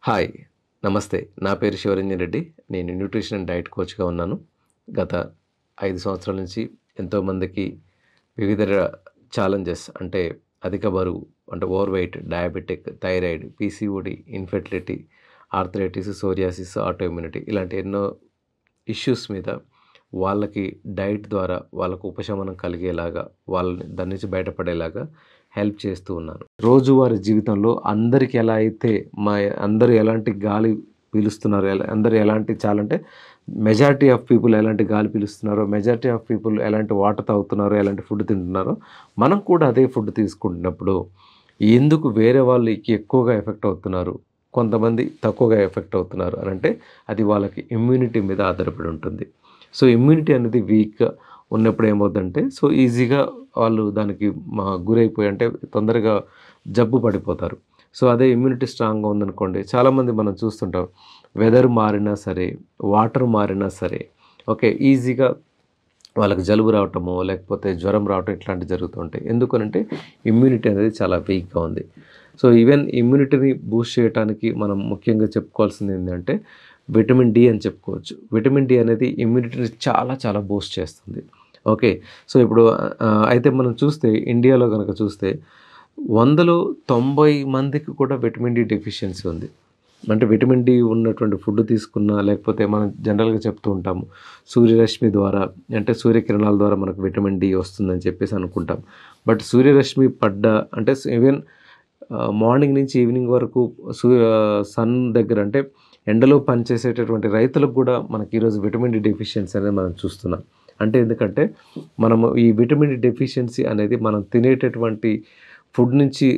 Hi. నమస్తే. నా పేరు శివరంజన్ రెడ్డి. నేను న్యూట్రిషన్ అండ్ డైట్ కోచ్‌గా ఉన్నాను. గత 5 సంవత్సరాల నుంచి ఎంతోమందికి వివిధ ఛాలెంజెస్ అంటే అధిక బరువు, అంటే over weight, diabetic, thyroid, PCOD, infertility, arthritis, psoriasis, autoimmunity ఇలాంటి ఎన్నో ఇష్యూస్ మీద వాళ్ళకి డైట్ ద్వారా వాళ్ళకు ఉపశమనం కలిగేలాగా, వాళ్ళని దాని నుంచి బయటపడేలాగా హెల్ప్ చేస్తూ ఉన్నాను. రోజువారీ జీవితంలో అందరికి ఎలా అయితే అందరూ ఎలాంటి గాలి పీలుస్తున్నారో, అందరూ ఎలాంటి మెజారిటీ ఆఫ్ పీపుల్ ఎలాంటి గాలి పీలుస్తున్నారో, మెజారిటీ ఆఫ్ పీపుల్ ఎలాంటి వాటర్ తాగుతున్నారో, ఎలాంటి ఫుడ్ తింటున్నారో, మనం కూడా అదే ఫుడ్ తీసుకుంటున్నప్పుడు ఎందుకు వేరే వాళ్ళు ఎక్కువగా ఎఫెక్ట్ అవుతున్నారు, కొంతమంది తక్కువగా ఎఫెక్ట్ అవుతున్నారు అని అంటే అది వాళ్ళకి ఇమ్యూనిటీ మీద ఆధారపడి ఉంటుంది. సో ఇమ్యూనిటీ అనేది వీక్గా ఉన్నప్పుడు ఏమవుతుందంటే ఈజీగా వాళ్ళు దానికి గురైపోయి అంటే తొందరగా జబ్బు పడిపోతారు. సో అదే ఇమ్యూనిటీ స్ట్రాంగ్గా ఉందనుకోండి, చాలామంది మనం చూస్తుంటాం, వెదర్ మారినా సరే, వాటర్ మారినా సరే, ఓకే, ఈజీగా వాళ్ళకి జలుబు రావటమో లేకపోతే జ్వరం రావటం ఇట్లాంటివి జరుగుతుంటాయి. ఎందుకనంటే ఇమ్యూనిటీ అనేది చాలా వీక్గా ఉంది. సో ఈవెన్ ఇమ్యూనిటీని బూస్ట్ చేయడానికి మనం ముఖ్యంగా చెప్పుకోవాల్సింది ఏంటంటే విటమిన్ డి అని చెప్పుకోవచ్చు. విటమిన్ డి అనేది ఇమ్యూనిటీని చాలా చాలా బూస్ట్ చేస్తుంది. ఓకే. సో ఇప్పుడు అయితే మనం చూస్తే ఇండియాలో కనుక చూస్తే 100లో 90 మందికి కూడా విటమిన్ డి డెఫిషియన్సీ ఉంది. అంటే విటమిన్ డి ఉన్నటువంటి ఫుడ్ తీసుకున్నా, లేకపోతే మనం జనరల్గా చెప్తూ ఉంటాము, సూర్యరశ్మి ద్వారా అంటే సూర్యకిరణాల ద్వారా మనకు విటమిన్ డి వస్తుందని చెప్పేసి అనుకుంటాం. బట్ సూర్యరశ్మి అంటే ఈవెన్ మార్నింగ్ నుంచి ఈవినింగ్ వరకు సన్ దగ్గర అంటే ఎండలో పనిచేసేటటువంటి రైతులకు కూడా మనకి ఈరోజు విటమిన్ డి డెఫిషియన్సీ అనేది మనం చూస్తున్నాం. అంటే ఎందుకంటే మనము ఈ విటమిన్ డి డెఫిషియన్సీ అనేది మనం తినేటటువంటి ఫుడ్ నుంచి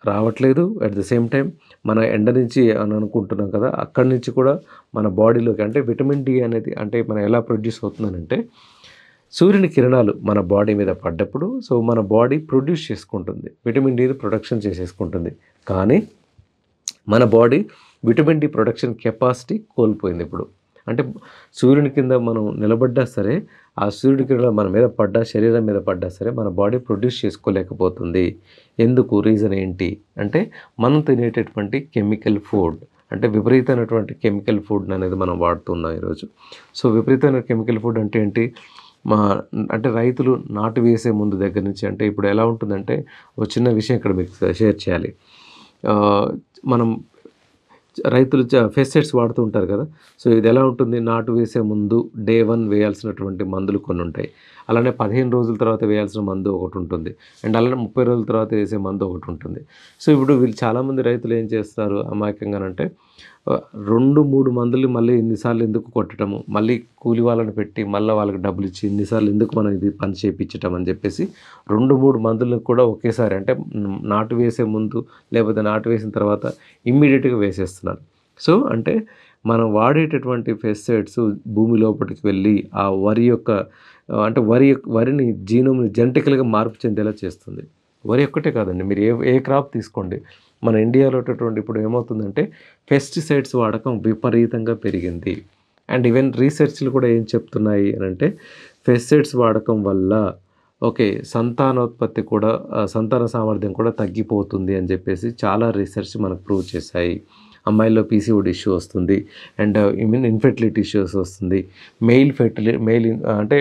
రావట్లేదు. అట్ ద సేమ్ టైం మన ఎండ నుంచి అని అనుకుంటున్నాం కదా, అక్కడి నుంచి కూడా మన బాడీలోకి అంటే విటమిన్ డి అనేది అంటే మనం ఎలా ప్రొడ్యూస్ అవుతుందనంటే సూర్యుని కిరణాలు మన బాడీ మీద పడ్డప్పుడు మన బాడీ ప్రొడ్యూస్ చేసుకుంటుంది, విటమిన్ డిని ప్రొడక్షన్ చేసేసుకుంటుంది. కానీ మన body vitamin D production capacity కోల్పోయింది ఇప్పుడు. అంటే సూర్యుని కింద మనం నిలబడ్డా సరే, ఆ సూర్యుడి కిరణాలు మన మీద పడ్డా, శరీరం మీద పడ్డా సరే మన బాడీ ప్రొడ్యూస్ చేసుకోలేకపోతుంది. ఎందుకు? రీజన్ ఏంటి అంటే మనం తినేటటువంటి కెమికల్ ఫుడ్, అంటే విపరీతమైనటువంటి కెమికల్ ఫుడ్ అనేది మనం వాడుతున్నాం ఈరోజు. సో విపరీతమైన కెమికల్ ఫుడ్ అంటే ఏంటి? అంటే రైతులు నాటు వేసే ముందు దగ్గర నుంచి, అంటే ఇప్పుడు ఎలా ఉంటుందంటే ఒక చిన్న విషయం ఇక్కడ మీకు షేర్ చేయాలి. మనం రైతులు పెస్టిసైడ్స్ వాడుతూ ఉంటారు కదా. సో ఇది ఎలా ఉంటుంది? నాటు వేసే ముందు డే 1 వేయాల్సినటువంటి మందులు కొన్ని ఉంటాయి. అలానే 15 రోజుల తర్వాత వేయాల్సిన మందు ఒకటి ఉంటుంది. అండ్ అలానే 30 రోజుల తర్వాత వేసే మందు ఒకటి ఉంటుంది. సో ఇప్పుడు వీళ్ళు చాలామంది రైతులు ఏం చేస్తారు అమాయకంగానంటే 2-3 మందులు మళ్ళీ ఇన్నిసార్లు ఎందుకు కొట్టడము, మళ్ళీ కూలి వాళ్ళని పెట్టి మళ్ళీ వాళ్ళకి డబ్బులు ఇచ్చి ఇన్నిసార్లు ఎందుకు మనం ఇది పని చేయించటం అని చెప్పేసి 2-3 మందులను కూడా ఒకేసారి అంటే నాటు వేసే ముందు లేకపోతే నాటు వేసిన తర్వాత ఇమ్మీడియట్గా వేసేస్తున్నారు. సో అంటే మనం వాడేటటువంటి పెస్టిసైడ్స్ భూమి లోపలికి వెళ్ళి ఆ వరి యొక్క అంటే వరిని జీనోమ్ని జెనెటికల్గా మార్పు చెందేలా చేస్తుంది. వరి ఒక్కటే కాదండి, మీరు ఏ క్రాప్ తీసుకోండి, మన ఇండియాలో ఇప్పుడు ఏమవుతుందంటే పెస్టిసైడ్స్ వాడకం విపరీతంగా పెరిగింది. అండ్ ఈవెన్ రీసెర్చ్లు కూడా ఏం చెప్తున్నాయి అని అంటే పెస్టిసైడ్స్ వాడకం వల్ల సంతానోత్పత్తి కూడా సంతాన సామర్థ్యం కూడా తగ్గిపోతుంది అని చెప్పేసి చాలా రీసెర్చ్ మనకు ప్రూవ్ చేశాయి. అమ్మాయిల్లో పీసీఓడి ఇష్యూ వస్తుంది, అండ్ ఇన్ఫెర్టిలిటీ ఇష్యూస్ వస్తుంది. అంటే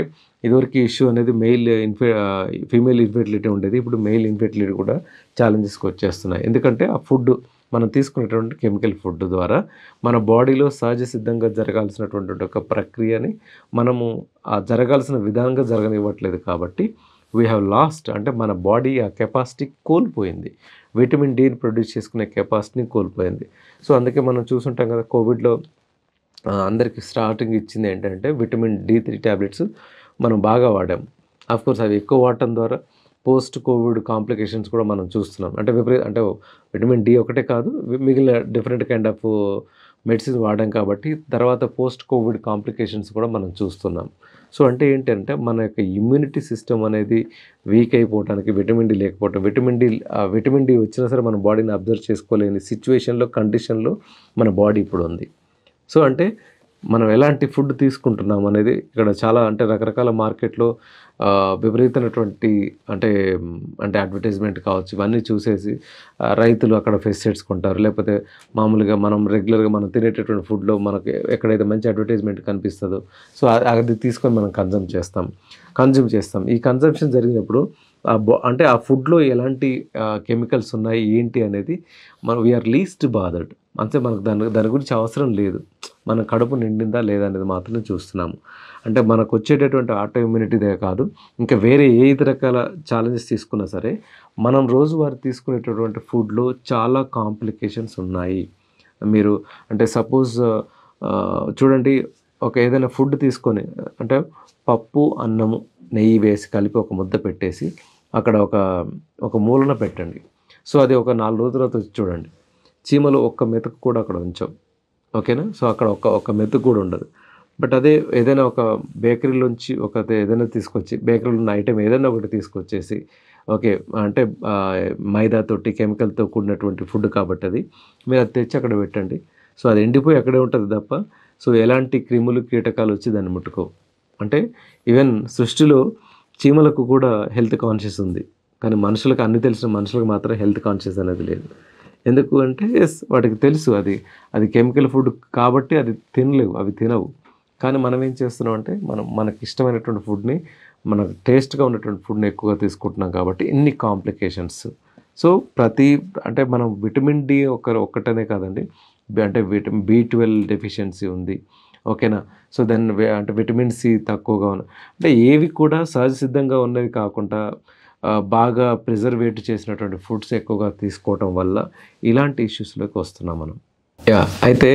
ఇదివరకు ఇష్యూ అనేది ఫీమేల్ ఇన్ఫెర్టిలిటీ ఉండేది, ఇప్పుడు మెయిల్ ఇన్ఫెర్టిలిటీ కూడా ఛాలెంజెస్కి వచ్చేస్తున్నాయి. ఎందుకంటే ఆ ఫుడ్ మనం తీసుకునేటువంటి కెమికల్ ఫుడ్ ద్వారా మన బాడీలో సహజ సిద్ధంగా జరగాల్సినటువంటి ఒక ప్రక్రియని మనము ఆ జరగాల్సిన విధానంగా జరగనివ్వట్లేదు. కాబట్టి వీ హ్యావ్ లాస్ట్, అంటే మన బాడీ ఆ కెపాసిటీ కోల్పోయింది, విటమిన్ డిని ప్రొడ్యూస్ చేసుకునే కెపాసిటీని కోల్పోయింది. సో అందుకే మనం చూసుంటాం కదా, కోవిడ్లో అందరికీ స్టార్టింగ్ ఇచ్చింది ఏంటంటే విటమిన్ D3 ట్యాబ్లెట్స్ మనం బాగా వాడాం. ఆఫ్కోర్స్ అవి ఎక్కువ వాడటం ద్వారా పోస్ట్ కోవిడ్ కాంప్లికేషన్స్ కూడా మనం చూస్తున్నాం. అంటే విటమిన్ డి ఒకటే కాదు, మిగిలిన డిఫరెంట్ కైండ్ ఆఫ్ మెడిసిన్ వాడాం కాబట్టి తర్వాత పోస్ట్ కోవిడ్ కాంప్లికేషన్స్ కూడా మనం చూస్తున్నాం. సో అంటే ఏంటంటే మన యొక్క ఇమ్యూనిటీ సిస్టమ్ అనేది వీక్ అయిపోవడానికి విటమిన్ డి లేకపోవటం, విటమిన్ డి వచ్చినా సరే మన బాడీని అబ్జర్వ్ చేసుకోలేని కండిషన్లో మన బాడీ ఇప్పుడు ఉంది. సో అంటే మనం ఎలాంటి ఫుడ్ తీసుకుంటున్నాం అనేది ఇక్కడ చాలా అంటే రకరకాల మార్కెట్‌లో విపరీతమైనటువంటి అంటే అంటే అడ్వర్టైజ్‌మెంట్ కావచ్చు, ఇవన్నీ చూసేసి రైతులు అక్కడ పెస్టిసైడ్స్ కొంటారు. లేకపోతే మామూలుగా మనం రెగ్యులర్‌గా మనం తినేటటువంటి ఫుడ్‌లో మనకి ఎక్కడైతే మంచి అడ్వర్టైజ్‌మెంట్ కనిపిస్తదో సో, అది తీసుకొని మనం కన్జ్యూమ్ చేస్తాం. ఈ కన్జంప్షన్ జరిగినప్పుడు అంటే ఆ ఫుడ్‌లో ఎలాంటి కెమికల్స్ ఉన్నాయి, ఏంటి అనేది వీఆర్ లీస్ట్ బాదర్డ్. అంతే మనకు దాని గురించి అవసరం లేదు. మన కడుపు నిండిందా లేదా అనేది మాత్రమే చూస్తున్నాము. అంటే మనకొచ్చేటటువంటి ఆటో ఇమ్యూనిటీదే కాదు, ఇంకా వేరే ఏ ఇతర రకాల ఛాలెంజెస్ తీసుకున్నా సరే, మనం రోజువారీ తీసుకునేటటువంటి ఫుడ్‌లో చాలా కాంప్లికేషన్స్ ఉన్నాయి. మీరు అంటే సపోజ్ చూడండి, ఏదైనా ఫుడ్ తీసుకొని అంటే పప్పు, అన్నము, నెయ్యి వేసి కలిపి ఒక ముద్ద పెట్టేసి అక్కడ ఒక మూలన పెట్టండి. సో, అది ఒక 4 రోజుల తర్వాత వచ్చి చూడండి. చీమలు ఒక్క మెతుకు కూడా అక్కడ ఉంచవు. ఓకేనా? సో, అక్కడ ఒక్క మెతుకు కూడా ఉండదు. బట్ అదే ఏదైనా ఒక బేకరీలోంచి ఏదైనా తీసుకొచ్చి బేకరీలో ఉన్న ఐటెమ్ ఏదైనా ఒకటి తీసుకొచ్చేసి ఓకే. అంటే మైదాతోటి కెమికల్‌తో కూడినటువంటి ఫుడ్ కాబట్టి అది. మీరు అది తెచ్చి అక్కడ పెట్టండి. సో, అది ఎండిపోయి అక్కడే ఉంటది తప్ప సో, ఎలాంటి క్రిములు, కీటకాలు వచ్చి దాన్ని ముట్టుకోవు. అంటే ఈవెన్ సృష్టిలో చీమలకు కూడా హెల్త్ కాన్షియస్ ఉంది. కానీ మనుషులకు అన్నీ తెలిసిన మనుషులకు మాత్రం హెల్త్ కాన్షియస్ అనేది లేదు. ఎందుకు అంటే వాటికి తెలుసు అది కెమికల్ ఫుడ్ కాబట్టి అది తినలేవు, అవి తినవు. కానీ మనం ఏం చేస్తున్నాం అంటే మనకి ఇష్టమైనటువంటి ఫుడ్‌ని, మనకు టేస్ట్‌గా ఉన్నటువంటి ఫుడ్‌ని ఎక్కువగా తీసుకుంటున్నాం కాబట్టి ఇన్ని కాంప్లికేషన్స్. సో, అంటే మనం విటమిన్ డి ఒక్కటనే కాదండి. అంటే బి12 డెఫిషియన్సీ ఉంది. ఓకేనా? సో, దెన్ అంటే విటమిన్ సి తక్కువగా అంటే ఏవి కూడా సహజ సిద్ధంగా ఉన్నవి కాకుండా బాగా ప్రిజర్వేట్ చేసినటువంటి ఫుడ్స్ ఎక్కువగా తీసుకోవటం వల్ల ఇలాంటి ఇష్యూస్‌లోకి వస్తున్నాం మనం. యాహ్! అయితే